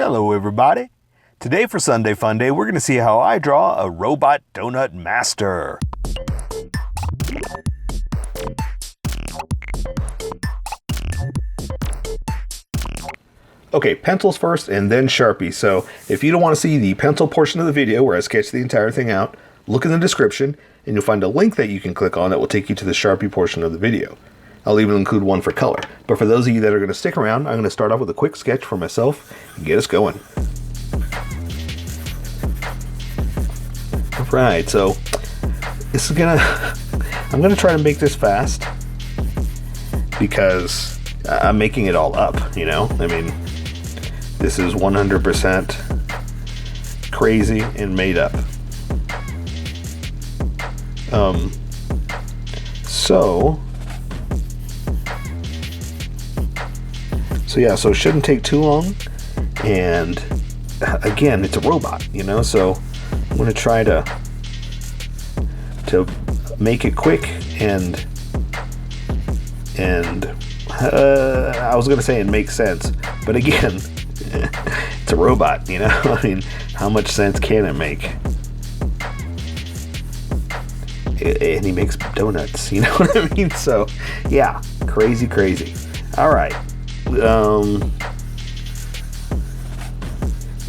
Hello everybody. Today for Sunday Funday, we're going to see how I draw a robot donut master. Okay, pencils first and then Sharpie. So if you don't want to see the pencil portion of the video where I sketch the entire thing out, look in the description and you'll find a link that you can click on that will take you to the Sharpie portion of the video. I'll even include one for color. But for those of you that are going to stick around, I'm going to start off with a quick sketch for myself and get us going. Alright, so this is I'm gonna try to make this fast because I'm making it all up, you know? I mean, this is 100% crazy and made up. So it shouldn't take too long, and again, it's a robot, you know, so I'm going to try to make it quick and I was going to say it makes sense, but again, it's a robot, you know. I mean, how much sense can it make? And he makes donuts, you know what I mean? So yeah, crazy. All right.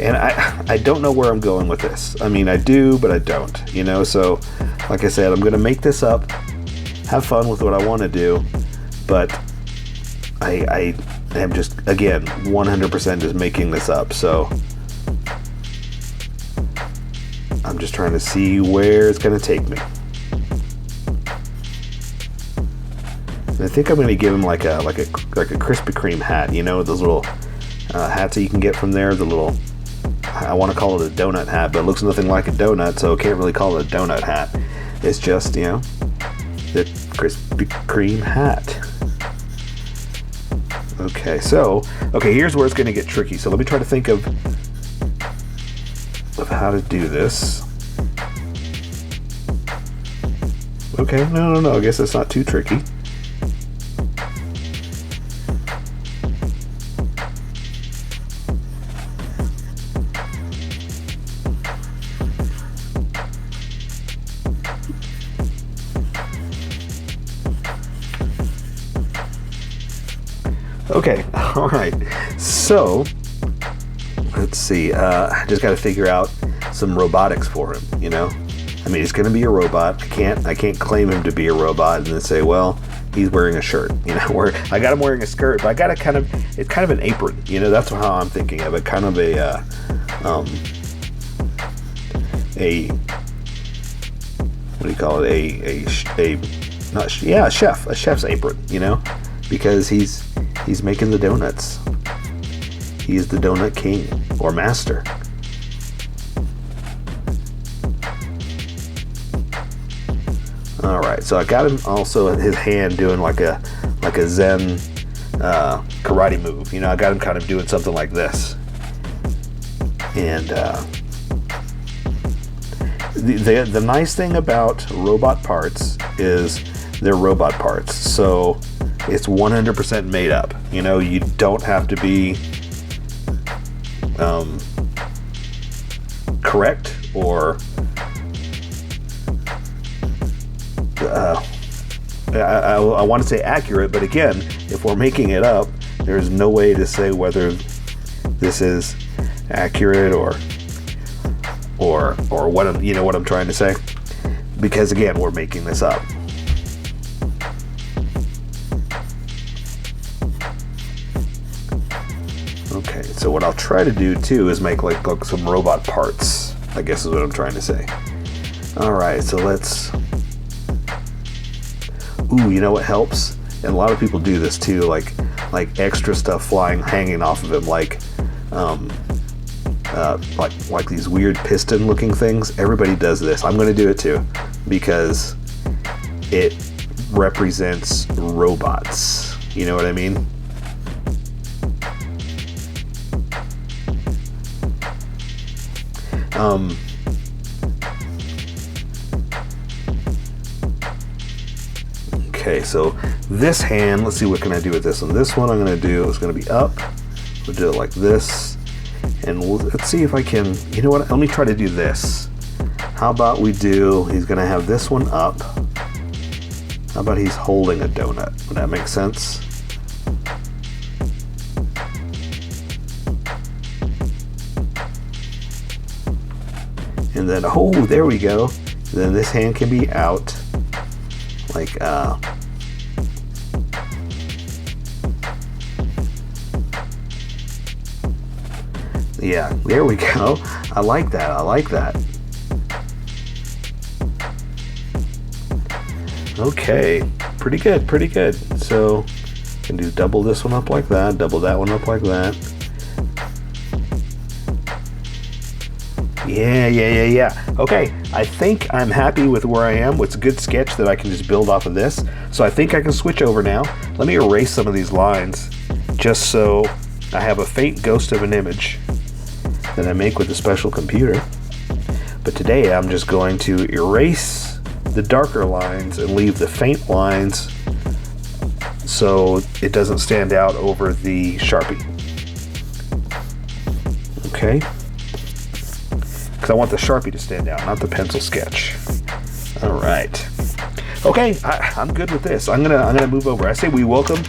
And I don't know where I'm going with this. I mean, I do, but I don't, you know? So, like I said, I'm going to make this up, have fun with what I want to do, but I am just, again, 100% just making this up. So, I'm just trying to see where it's going to take me. And I think I'm going to give him like a Krispy Kreme hat, you know, those little hats that you can get from there, the little, I want to call it a donut hat, but it looks nothing like a donut, so I can't really call it a donut hat. It's just, you know, the Krispy Kreme hat. Okay, here's where it's going to get tricky. So let me try to think of how to do this. Okay, no, I guess that's not too tricky. Okay, all right. So let's see. I just got to figure out some robotics for him. You know, I mean, he's going to be a robot. I can't claim him to be a robot and then say, well, he's wearing a shirt. You know, where I got him wearing a skirt, but I got to it's kind of an apron. You know, that's how I'm thinking of it. Kind of a what do you call it? A chef's apron. You know, because he's making the donuts. He is the donut king or master. All right, so I got him also in his hand doing like a Zen karate move. You know, I got him kind of doing something like this. And the nice thing about robot parts is they're robot parts. So it's 100% made up. You know, you don't have to be correct or I want to say accurate, but again, if we're making it up, there's no way to say whether this is accurate or what I'm trying to say, because again, we're making this up. Okay, so what I'll try to do too is make like some robot parts, I guess is what I'm trying to say. Alright, so let's... Ooh, you know what helps? And a lot of people do this too, like extra stuff hanging off of him, like these weird piston looking things. Everybody does this. I'm going to do it too, because it represents robots. You know what I mean? Okay, so this hand, let's see what can I do with this one. This one I'm going to do is going to be up. We'll do it like this. And let's see if I can, you know what, let me try to do this. How about we do, he's gonna have this one up. How about he's holding a donut? Would that make sense? And then, oh, there we go. Then this hand can be out. Like, yeah, there we go. I like that, I like that. Okay, pretty good, pretty good. So, can do double this one up like that, double that one up like that. Yeah. Okay, I think I'm happy with where I am. It's a good sketch that I can just build off of this. So I think I can switch over now. Let me erase some of these lines just so I have a faint ghost of an image that I make with a special computer. But today I'm just going to erase the darker lines and leave the faint lines so it doesn't stand out over the Sharpie. Okay? Because I want the Sharpie to stand out, not the pencil sketch. All right. Okay, I'm good with this. I'm gonna move over. I say we welcome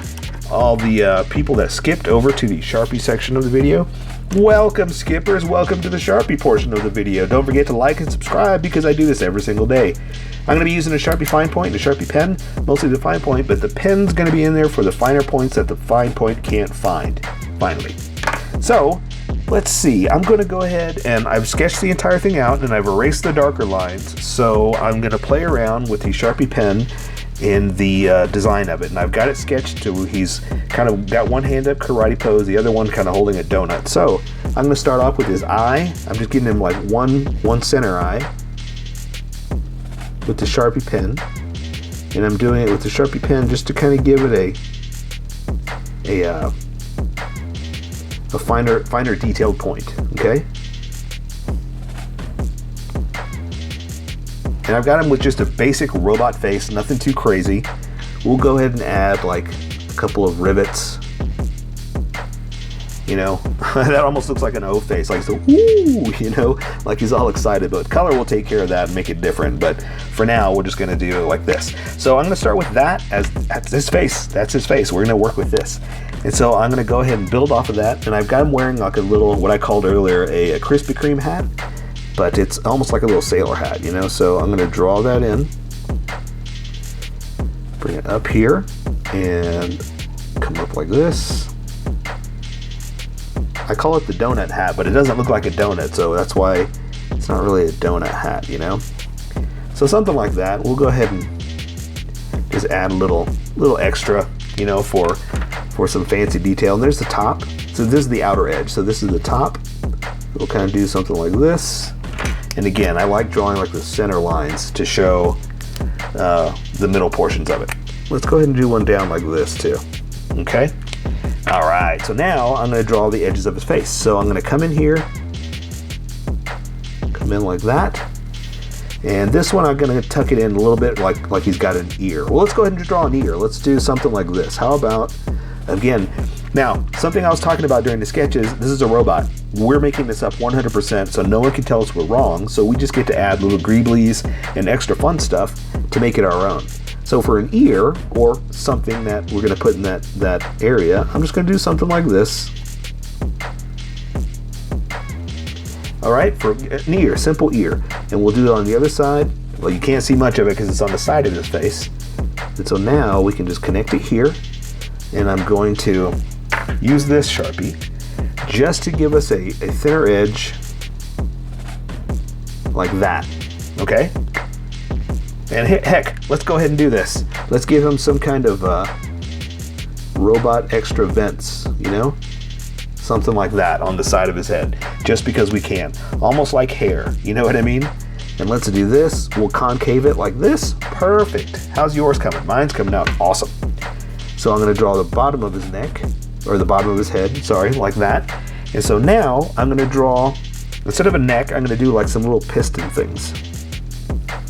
all the people that skipped over to the Sharpie section of the video. Welcome, skippers. Welcome to the Sharpie portion of the video. Don't forget to like and subscribe because I do this every single day. I'm going to be using a Sharpie fine point and a Sharpie pen, mostly the fine point, but the pen's going to be in there for the finer points that the fine point can't find, finally. So, let's see. I'm going to go ahead and I've sketched the entire thing out and I've erased the darker lines. So I'm going to play around with the Sharpie pen in the design of it. And I've got it sketched to he's kind of got one hand up karate pose, the other one kind of holding a donut. So I'm going to start off with his eye. I'm just giving him like one center eye with the Sharpie pen. And I'm doing it with the Sharpie pen just to kind of give it a finer detailed point, okay? And I've got him with just a basic robot face, nothing too crazy. We'll go ahead and add like a couple of rivets. You know, that almost looks like an O face, like so, ooh, you know, like he's all excited. But color will take care of that and make it different. But for now, we're just gonna do it like this. So I'm gonna start with that as that's his face. That's his face. We're gonna work with this. And so I'm gonna go ahead and build off of that. And I've got him wearing like a little, what I called earlier, a Krispy Kreme hat. But it's almost like a little sailor hat, you know? So I'm gonna draw that in. Bring it up here and come up like this. I call it the donut hat, but it doesn't look like a donut, so that's why it's not really a donut hat, you know? So something like that. We'll go ahead and just add a little extra, you know, for some fancy detail. And there's the top. So this is the outer edge. So this is the top. We'll kind of do something like this. And again, I like drawing like the center lines to show the middle portions of it. Let's go ahead and do one down like this too. Okay? All right, so now I'm gonna draw the edges of his face. So I'm gonna come in here, come in like that. And this one I'm gonna tuck it in a little bit like he's got an ear. Well, let's go ahead and draw an ear. Let's do something like this. How about, again, now, something I was talking about during the sketches, this is a robot. We're making this up 100%, so no one can tell us we're wrong. So we just get to add little greeblies and extra fun stuff to make it our own. So for an ear, or something that we're gonna put in that area, I'm just gonna do something like this. All right, for an ear, simple ear. And we'll do it on the other side. Well, you can't see much of it because it's on the side of his face. And so now we can just connect it here. And I'm going to use this Sharpie just to give us a thinner edge like that, okay? And heck, let's go ahead and do this. Let's give him some kind of robot extra vents, you know? Something like that on the side of his head, just because we can. Almost like hair, you know what I mean? And let's do this. We'll concave it like this. Perfect. How's yours coming? Mine's coming out awesome. So I'm gonna draw the bottom of his neck, or the bottom of his head, sorry, like that. And so now I'm gonna draw, instead of a neck, I'm gonna do like some little piston things.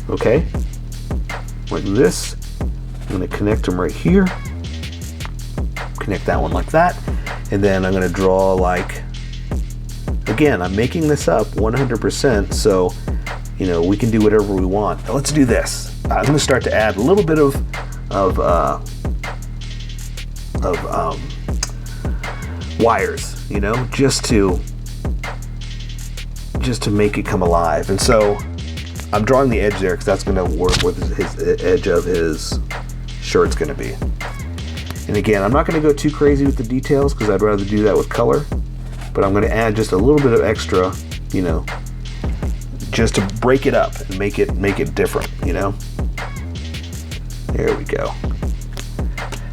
Okay? Like this. I'm gonna connect them right here. Connect that one like that. And then I'm gonna draw like again, I'm making this up 100%, so you know, we can do whatever we want. Let's do this. I'm going to start to add a little bit of wires, you know, just to make it come alive. And so I'm drawing the edge there because that's going to work with his edge of his shirt's going to be. And again, I'm not going to go too crazy with the details because I'd rather do that with color, but I'm going to add just a little bit of extra, you know, just to break it up and make it different, you know. There we go.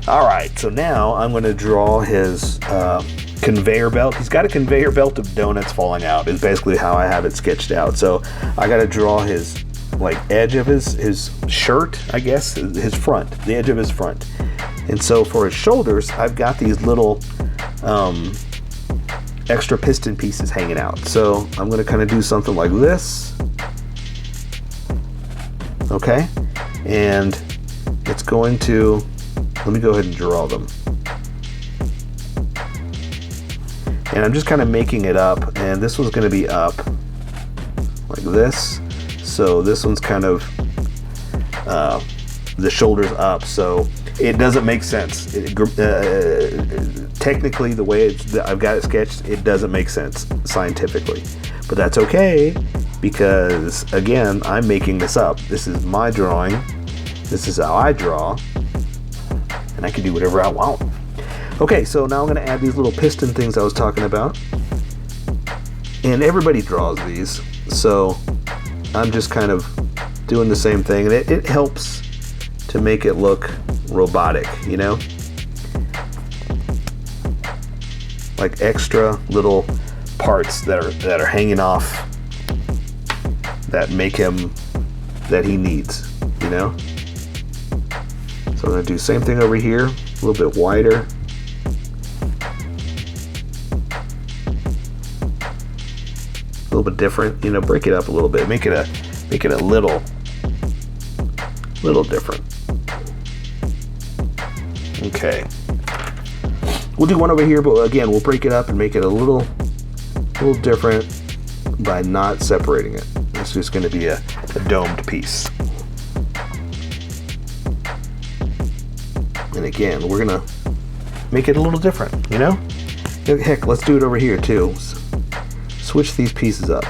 All right, so now I'm going to draw his conveyor belt. He's got a conveyor belt of donuts falling out is basically how I have it sketched out. So I got to draw his like edge of his shirt, I guess, his front, the edge of his front. And so for his shoulders, I've got these little extra piston pieces hanging out. So I'm going to kind of do something like this. Okay, and it's going to, let me go ahead and draw them. And I'm just kind of making it up, and this one's going to be up like this. So this one's kind of the shoulders up, so it doesn't make sense. Technically, the way I've got it sketched, it doesn't make sense scientifically, but that's okay because again, I'm making this up. This is my drawing. This is how I draw, and I can do whatever I want. Okay, so now I'm going to add these little piston things I was talking about, and everybody draws these, so I'm just kind of doing the same thing, and it helps to make it look robotic, you know, like extra little parts that are hanging off that make him, that he needs, you know. So I'm going to do the same thing over here, a little bit wider. A little bit different, you know, break it up a little bit, make it a little different. Okay. We'll do one over here, but again, we'll break it up and make it a little different by not separating it. It's just going to be a domed piece. And again, we're going to make it a little different, you know? Heck, let's do it over here too. Switch these pieces up.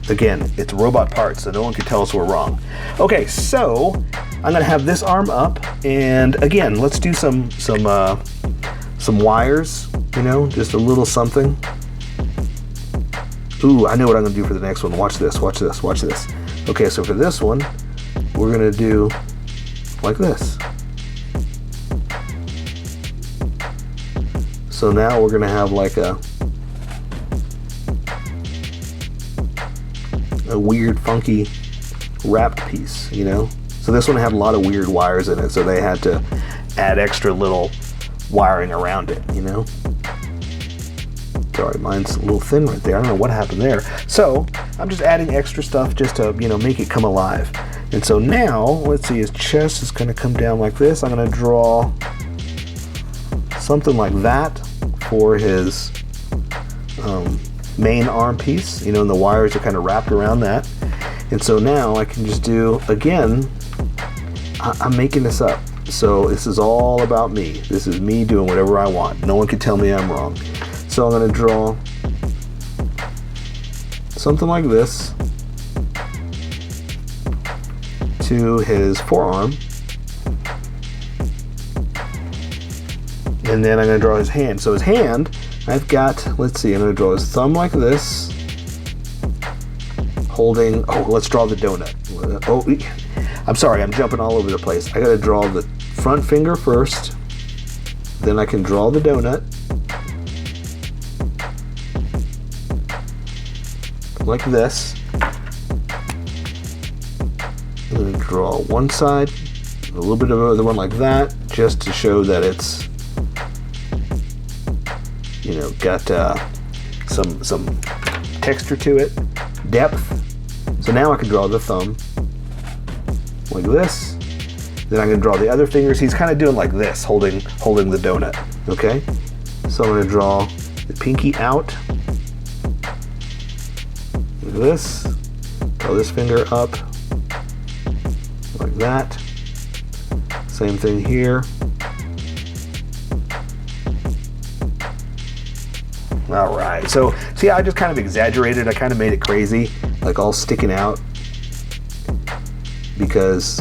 Again, it's robot parts, so no one can tell us we're wrong. Okay, so I'm gonna have this arm up, and again, let's do some wires, you know, just a little something. Ooh, I know what I'm gonna do for the next one. Watch this, watch this, watch this. Okay, so for this one, we're gonna do like this. So now we're gonna have like a weird, funky wrapped piece, you know? So this one had a lot of weird wires in it, so they had to add extra little wiring around it, you know? Sorry, mine's a little thin right there. I don't know what happened there. So I'm just adding extra stuff just to, you know, make it come alive. And so now, let's see, his chest is gonna come down like this. I'm gonna draw something like that for his main arm piece, you know, and the wires are kind of wrapped around that. And so now I can just do, again, I'm making this up. So this is all about me. This is me doing whatever I want. No one can tell me I'm wrong. So I'm going to draw something like this to his forearm. And then I'm going to draw his hand. So his hand, I've got, let's see, I'm going to draw his thumb like this, holding, oh, let's draw the donut. Oh, I'm sorry, I'm jumping all over the place. I got to draw the front finger first, then I can draw the donut, like this. I'm going to draw one side, a little bit of the other one like that, just to show that it's, you know, got some texture to it, depth. So now I can draw the thumb like this. Then I'm going to draw the other fingers. He's kind of doing like this, holding the donut. Okay. So I'm going to draw the pinky out like this. Draw this finger up like that. Same thing here. All right, so see, I just kind of exaggerated. I kind of made it crazy, like all sticking out, because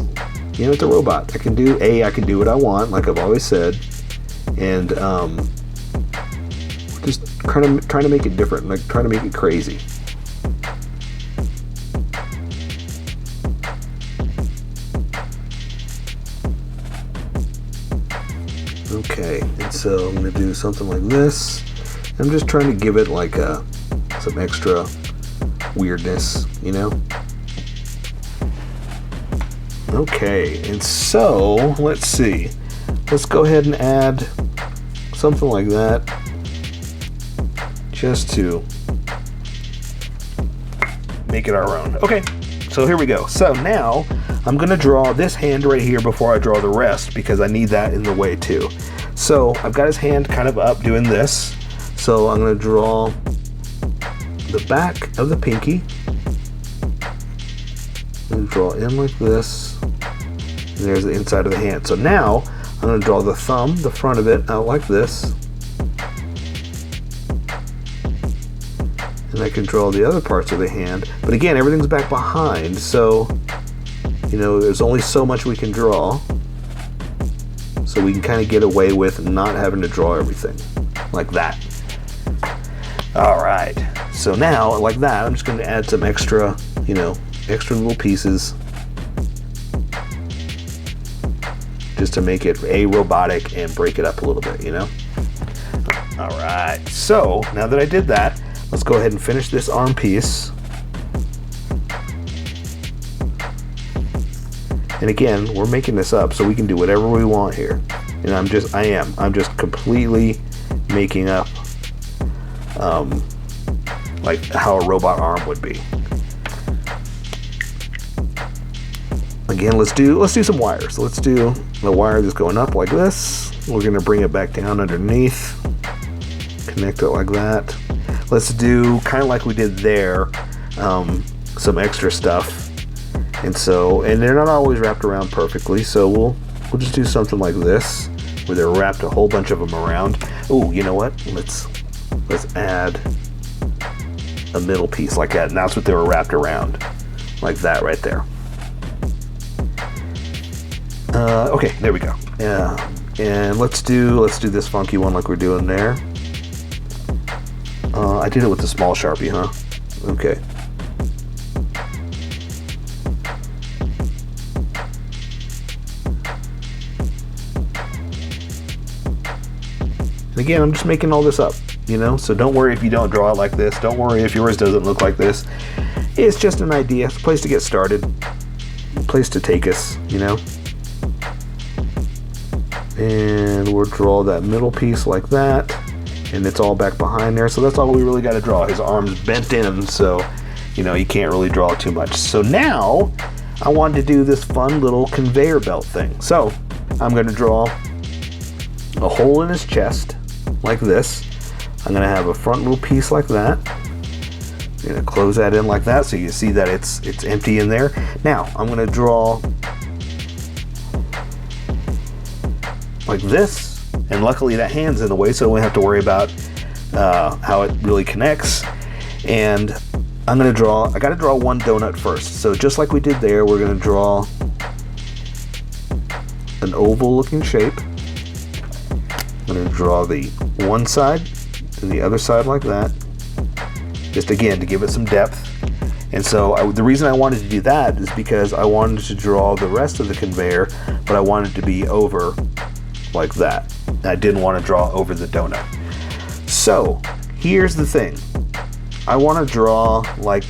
you know it's a robot. I can do what I want, like I've always said, and just trying to make it different, like trying to make it crazy. Okay, and so I'm going to do something like this. I'm just trying to give it like some extra weirdness, you know? Okay, and so let's see. Let's go ahead and add something like that just to make it our own. Okay, so here we go. So now I'm going to draw this hand right here before I draw the rest, because I need that in the way too. So I've got his hand kind of up doing this. So I'm going to draw the back of the pinky and draw in like this. And there's the inside of the hand. So now I'm going to draw the thumb, the front of it, out like this. And I can draw the other parts of the hand. But again, everything's back behind, so you know, there's only so much we can draw. So we can kind of get away with not having to draw everything like that. All right, so now like that, I'm just going to add some extra, you know, extra little pieces just to make it robotic and break it up a little bit, you know. All right, so now that I did that, let's go ahead and finish this arm piece. And again, we're making this up so we can do whatever we want here. And I'm just completely making up like how a robot arm would be. Again, let's do some wires. Let's do the wire that's going up like this. We're gonna bring it back down underneath. Connect it like that. Let's do kind of like we did there, some extra stuff. And they're not always wrapped around perfectly, so we'll just do something like this, where they're wrapped a whole bunch of them around. Oh, you know what? Let's add a middle piece like that, and that's what they were wrapped around, like that right there. Okay, there we go. Yeah, and let's do this funky one like we're doing there. I did it with the small Sharpie, huh? Okay. And again, I'm just making all this up, you know, so don't worry if you don't draw it like this. Don't worry if yours doesn't look like this. It's just an idea. It's a place to get started, a place to take us, you know. And we'll draw that middle piece like that, and it's all back behind there. So that's all we really got to draw. His arm's bent in, so, you know, you can't really draw too much. So now I wanted to do this fun little conveyor belt thing. So I'm going to draw a hole in his chest like this. I'm going to have a front little piece like that. I'm going to close that in like that so you see that it's empty in there. Now I'm going to draw like this, and luckily that hand's in the way, so we don't have to worry about how it really connects. And I'm going to I got to draw one donut first. So just like we did there, we're going to draw an oval looking shape. I'm going to draw the one side and the other side like that, just again to give it some depth. And so the reason I wanted to do that is because I wanted to draw the rest of the conveyor, but I wanted to be over like that. I didn't want to draw over the donut. So here's the thing. I want to draw like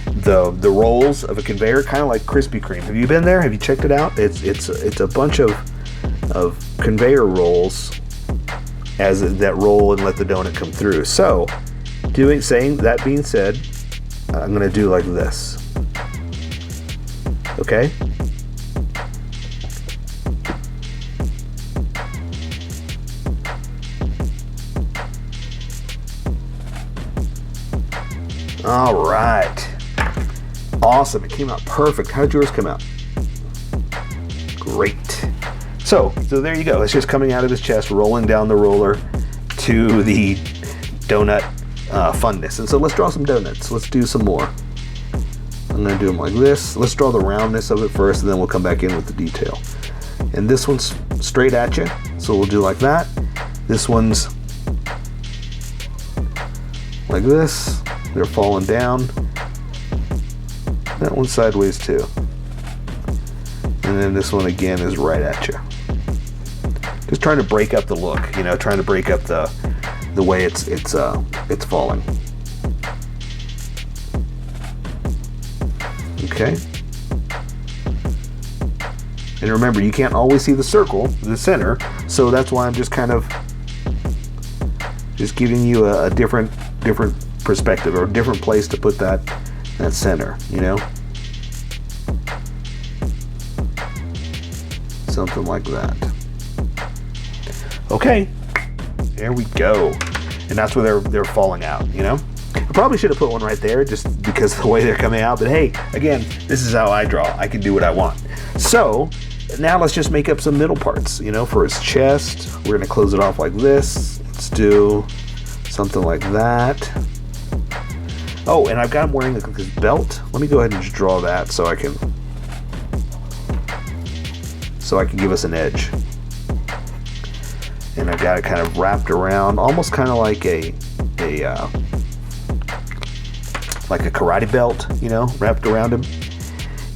the rolls of a conveyor, kind of like Krispy Kreme. Have you been there? Have you checked it out? It's a bunch of conveyor rolls as that roll and let the donut come through. So that being said, I'm going to do like this. Okay? All right. Awesome. It came out perfect. How did yours come out? Great. So there you go. It's just coming out of his chest, rolling down the roller to the donut funness. And so let's draw some donuts. Let's do some more. I'm going to do them like this. Let's draw the roundness of it first, and then we'll come back in with the detail. And this one's straight at you, so we'll do like that. This one's like this. They're falling down. That one's sideways too. And then this one again is right at you. Just trying to break up the look, you know, trying to break up the way it's falling. Okay. And remember, you can't always see the circle, the center, so that's why I'm just kind of just giving you a different perspective or a different place to put that center, you know? Something like that. Okay, there we go. And that's where they're falling out, you know? I probably should have put one right there just because of the way they're coming out, but hey, again, this is how I draw. I can do what I want. So now let's just make up some middle parts, you know, for his chest. We're gonna close it off like this. Let's do something like that. Oh, and I've got him wearing his belt. Let me go ahead and just draw that so I can give us an edge. And I've got it kind of wrapped around, almost kind of like a karate belt, you know, wrapped around him.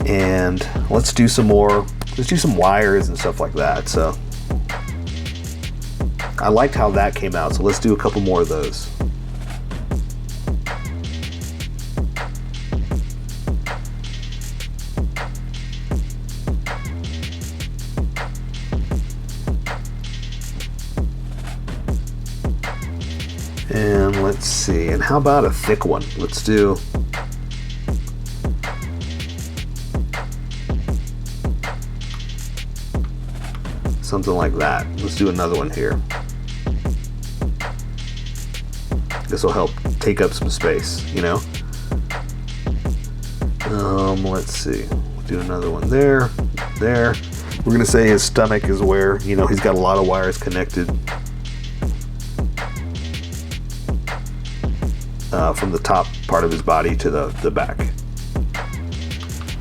And let's do some more. Let's do some wires and stuff like that. So I liked how that came out. So let's do a couple more of those. And let's see, and how about a thick one? Let's do something like that. Let's do another one here. This will help take up some space, you know? Let's see, we'll do another one there. We're gonna say his stomach is where, you know, he's got a lot of wires connected. From the top part of his body to the back.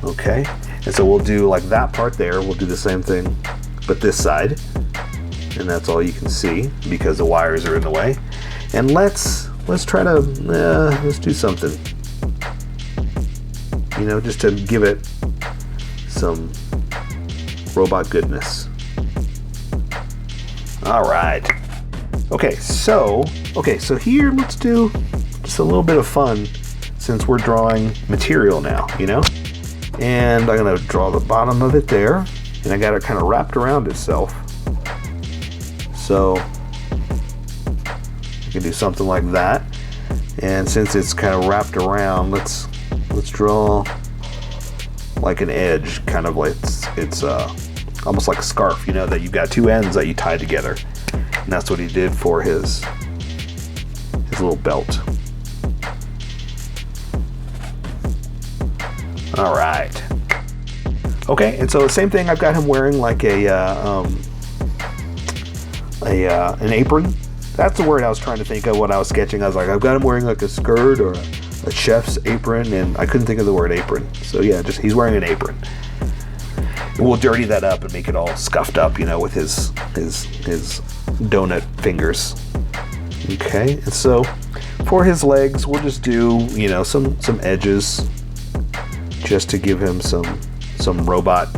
Okay, and so we'll do like that part there. We'll do the same thing, but this side, and that's all you can see because the wires are in the way. And let's try to let's do something, you know, just to give it some robot goodness. All right. Okay, so here let's do just a little bit of fun since we're drawing material now, you know? And I'm gonna draw the bottom of it there, and I got it kind of wrapped around itself. So I can do something like that. And since it's kind of wrapped around, let's draw like an edge, kind of like it's almost like a scarf, you know, that you've got two ends that you tie together. And that's what he did for his little belt. All right. Okay, and so the same thing. I've got him wearing like an apron. That's the word I was trying to think of when I was sketching. I was like, I've got him wearing like a skirt or a chef's apron, and I couldn't think of the word apron. So yeah, just he's wearing an apron. And we'll dirty that up and make it all scuffed up, you know, with his donut fingers. Okay, and so for his legs, we'll just do, you know, some edges, just to give him some robot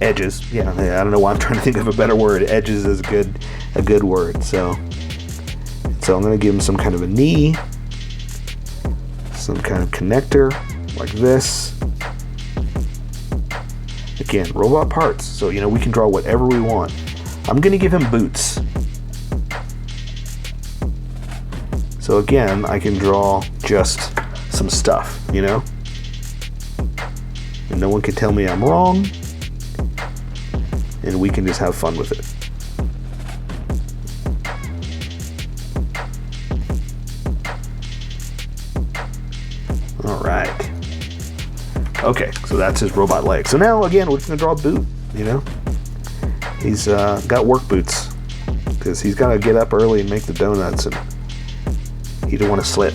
edges. Yeah, I don't know why I'm trying to think of a better word. Edges is a good word. So I'm going to give him some kind of a knee, some kind of connector like this. Again, robot parts. So, you know, we can draw whatever we want. I'm going to give him boots. So again, I can draw just some stuff, you know? And no one can tell me I'm wrong. And we can just have fun with it. Okay, so that's his robot leg. So now, again, we're just going to draw a boot, you know. He's got work boots because he's got to get up early and make the donuts, and he don't want to slip.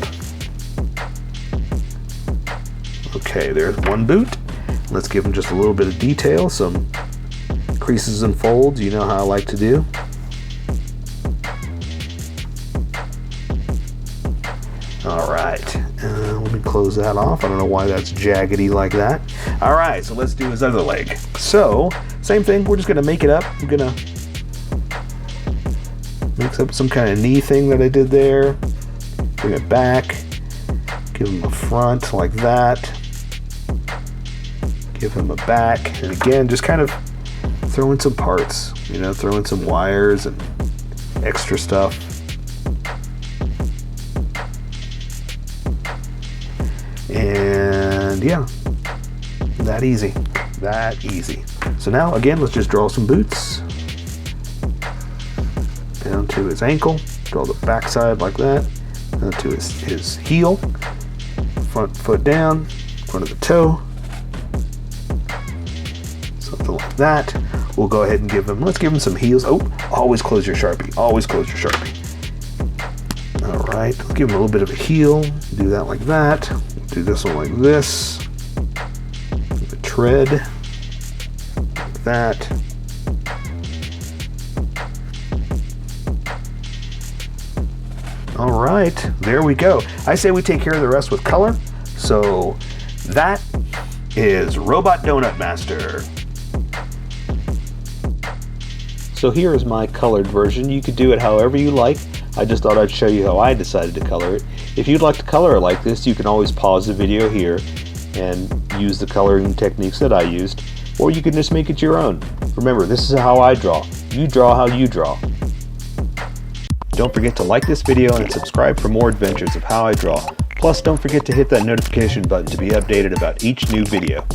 Okay, there's one boot. Let's give him just a little bit of detail, some creases and folds, you know how I like to do. All right, let me close that off. I don't know why that's jaggedy like that. All right, so let's do his other leg. So, same thing, we're just gonna make it up. I'm gonna mix up some kind of knee thing that I did there. Bring it back, give him a front like that. Give him a back, and again, just kind of throw in some parts, you know, throw in some wires and extra stuff. And yeah, that easy. So now, again, let's just draw some boots. Down to his ankle, draw the backside like that. Down to his heel, front foot down, front of the toe. Something like that. We'll go ahead and let's give him some heels. Oh, always close your Sharpie. Always close your Sharpie. All right, let's give him a little bit of a heel. Do that like that. Do this one like this. The tread. Like that. All right, there we go. I say we take care of the rest with color. So that is Robot Donut Master. So here is my colored version. You could do it however you like. I just thought I'd show you how I decided to color it. If you'd like to color it like this, you can always pause the video here and use the coloring techniques that I used, or you can just make it your own. Remember, this is how I draw. You draw how you draw. Don't forget to like this video and subscribe for more adventures of how I draw. Plus, don't forget to hit that notification button to be updated about each new video.